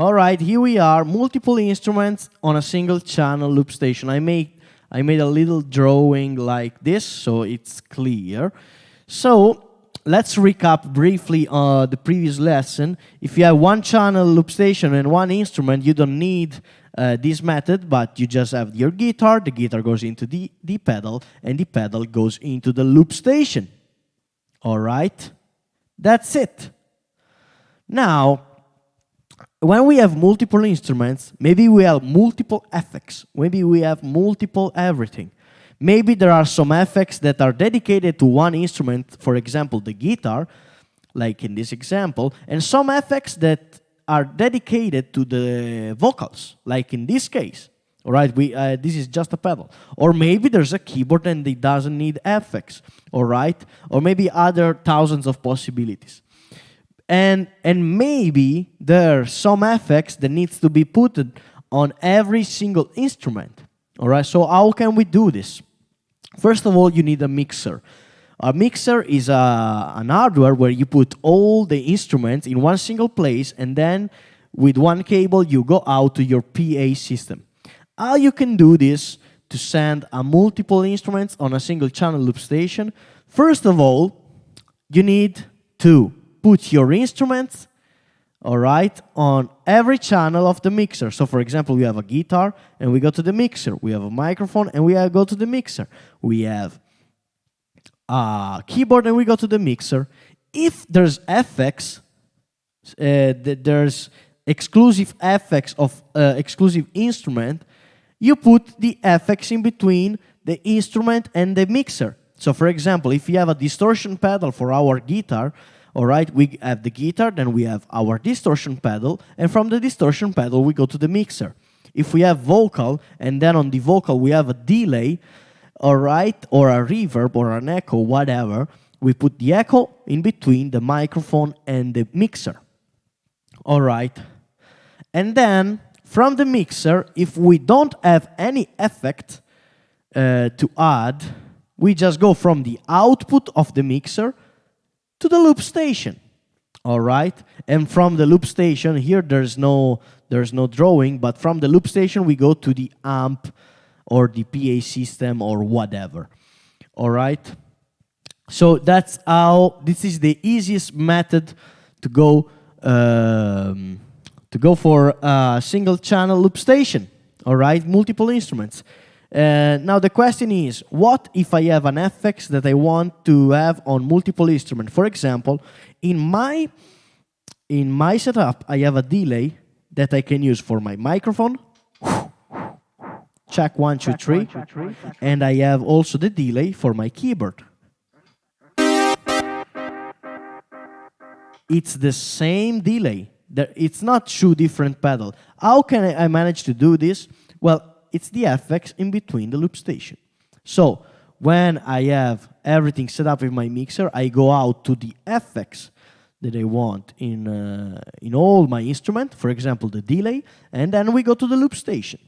All right, here we are, multiple instruments on a single channel loop station. I made a little drawing like this, so it's clear. So let's recap briefly the previous lesson. If you have one channel loop station and one instrument, you don't need this method, but you just have your guitar. The guitar goes into the pedal, and the pedal goes into the loop station. All right, that's it. Now, when we have multiple instruments, maybe we have multiple effects, maybe we have multiple everything. Maybe there are some effects that are dedicated to one instrument, for example, the guitar, like in this example, and some effects that are dedicated to the vocals, like in this case. All right, this is just a pedal. Or maybe there's a keyboard and it doesn't need effects, all right? Or maybe other thousands of possibilities. And maybe there are some effects that needs to be put on every single instrument. All right, so how can we do this? First of all, you need a mixer. A mixer is an hardware where you put all the instruments in one single place, and then with one cable you go out to your PA system. How you can do this to send multiple instruments on a single channel loop station? First of all, you need to put your instruments, all right, on every channel of the mixer. So, for example, we have a guitar, and we go to the mixer. We have a microphone, and we go to the mixer. We have a keyboard, and we go to the mixer. If there's effects, there's exclusive effects of exclusive instrument, you put the effects in between the instrument and the mixer. So, for example, if you have a distortion pedal for our guitar, all right, we have the guitar, then we have our distortion pedal, and from the distortion pedal we go to the mixer. If we have vocal, and then on the vocal we have a delay, all right, or a reverb or an echo, whatever, we put the echo in between the microphone and the mixer. All right, and then from the mixer, if we don't have any effect to add, we just go from the output of the mixer to the loop station, all right? And from the loop station, here there's no drawing, but from the loop station we go to the amp or the PA system or whatever, all right? So that's how, this is the easiest method to go for a single channel loop station, all right? Multiple instruments. Now the question is, what if I have an effects that I want to have on multiple instruments? For example, in my setup, I have a delay that I can use for my microphone. Check 1, 2, 3. And I have also the delay for my keyboard. It's the same delay. It's not two different pedals. How can I manage to do this? Well, it's the effects in between the loop station. So when I have everything set up with my mixer, I go out to the effects that I want in all my instrument, for example, the delay, and then we go to the loop station.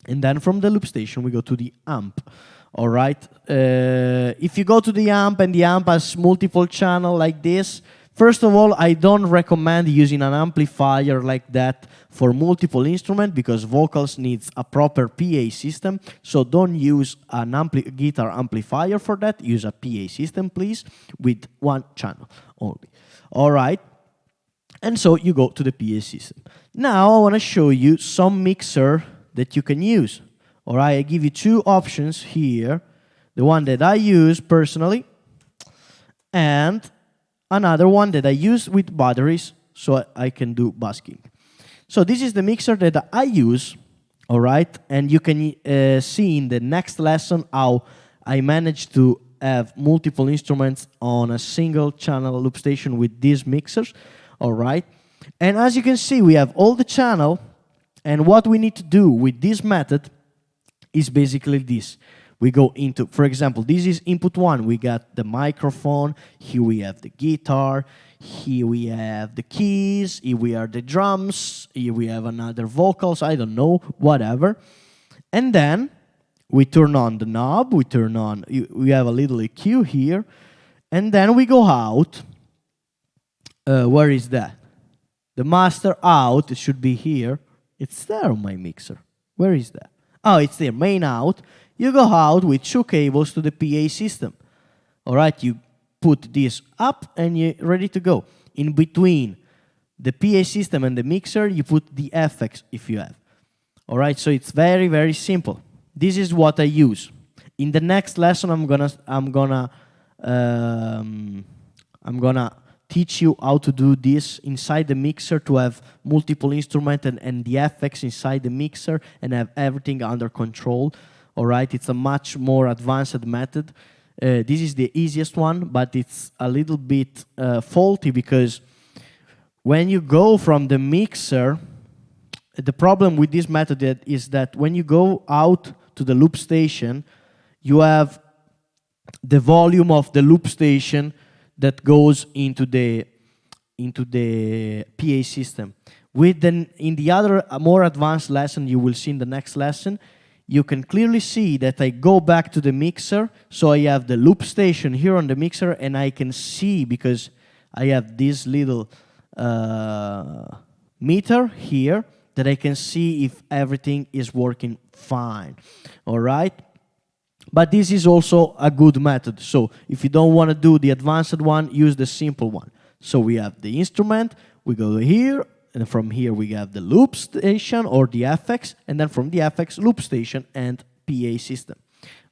And then from the loop station, we go to the amp. All right? If you go to the amp and the amp has multiple channels like this, first of all, I don't recommend using an amplifier like that for multiple instruments because vocals needs a proper PA system. So don't use an guitar amplifier for that. Use a PA system, please, with one channel only. All right? And so you go to the PA system. Now I want to show you some mixer that you can use. All right? I give you two options here. The one that I use personally and another one that I use with batteries so I can do busking. So this is the mixer that I use, all right? And you can see in the next lesson how I managed to have multiple instruments on a single channel loop station with these mixers, all right? And as you can see, we have all the channel, and what we need to do with this method is basically this. We go into, for example, this is input 1. We got the microphone. Here we have the guitar. Here we have the keys. Here we are the drums. Here we have another vocals. I don't know, whatever. And then we turn on the knob. We turn on, we have a little EQ here. And then we go out. Where is that? The master out, it should be here. It's there on my mixer. Where is that? Oh, it's there, main out. You go out with 2 cables to the PA system. All right, you put this up and you're ready to go. In between the PA system and the mixer, you put the FX if you have. All right, so it's very, very simple. This is what I use. In the next lesson, I'm gonna teach you how to do this inside the mixer to have multiple instruments and the FX inside the mixer and have everything under control. All right, it's a much more advanced method. This is the easiest one, but it's a little bit faulty because when you go from the mixer, the problem with this method is that when you go out to the loop station, you have the volume of the loop station that goes into the PA system. In the other more advanced lesson you will see in the next lesson, you can clearly see that I go back to the mixer, so I have the loop station here on the mixer, and I can see, because I have this little meter here, that I can see if everything is working fine. All right? But this is also a good method. So if you don't want to do the advanced one, use the simple one. So we have the instrument, we go here, and from here we have the loop station or the FX, and then from the FX, loop station and PA system.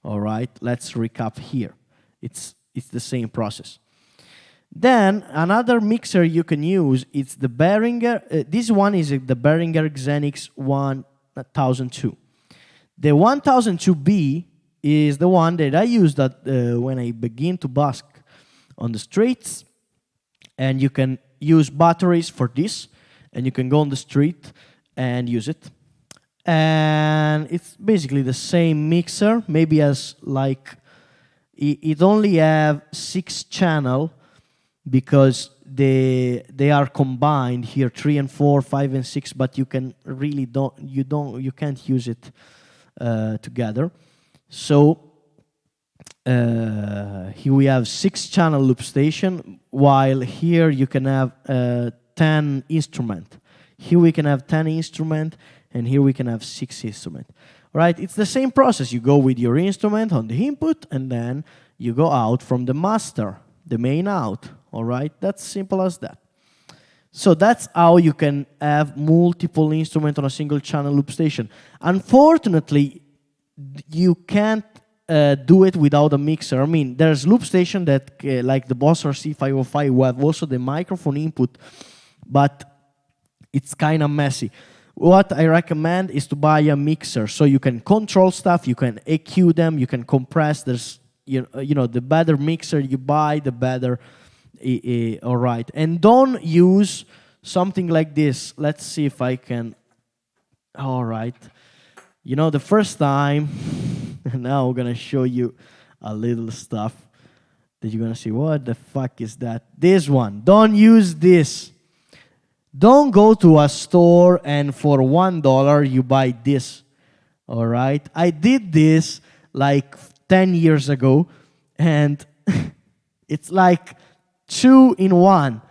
All right, let's recap here. It's the same process. Then another mixer you can use, it's the Behringer. This one is the Behringer Xenix 1002. The 1002B is the one that I used when I begin to busk on the streets, and you can use batteries for this, and you can go on the street and use it. And it's basically the same mixer, maybe as like, it only have 6 channel, because they are combined here, 3 and 4, 5 and 6, but you can really you can't use it together. So here we have 6 channel loop station, while here you can have 10 instrument. Here we can have 10 instrument, and here we can have 6 instrument. All right, it's the same process. You go with your instrument on the input, and then you go out from the master, the main out. All right, that's simple as that. So that's how you can have multiple instruments on a single channel loop station. Unfortunately, you can't do it without a mixer. I mean, there's loop station that, like the Boss RC505, who have also the microphone input, but it's kind of messy. What I recommend is to buy a mixer, so you can control stuff, you can EQ them, you can compress. There's, you know, the better mixer you buy, the better. All right, and don't use something like this. Let's see if I can. All right, you know, the first time. Now I'm gonna show you a little stuff that you're gonna see. What the fuck is that? This one. Don't use this. Don't go to a store and for $1 you buy this. All right, I did this like 10 years ago, and it's like 2 in 1,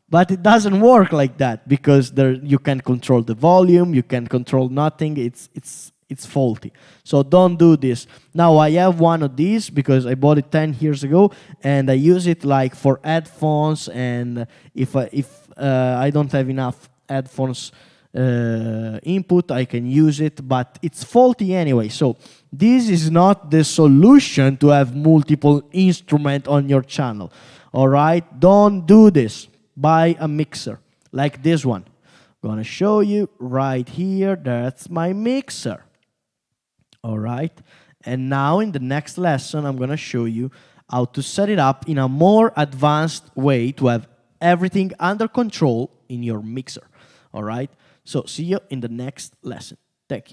but it doesn't work like that, because you can't control the volume, you can't control nothing. It's faulty. So don't do this. Now I have one of these because I bought it 10 years ago, and I use it like for headphones, and if I don't have enough headphones input, I can use it, but it's faulty anyway. So this is not the solution to have multiple instruments on your channel. All right, don't do this. Buy a mixer like this one. I'm gonna show you right here. That's my mixer. All right, and now in the next lesson, I'm gonna show you how to set it up in a more advanced way to have everything under control in your mixer. All right, so see you in the next lesson. Thank you.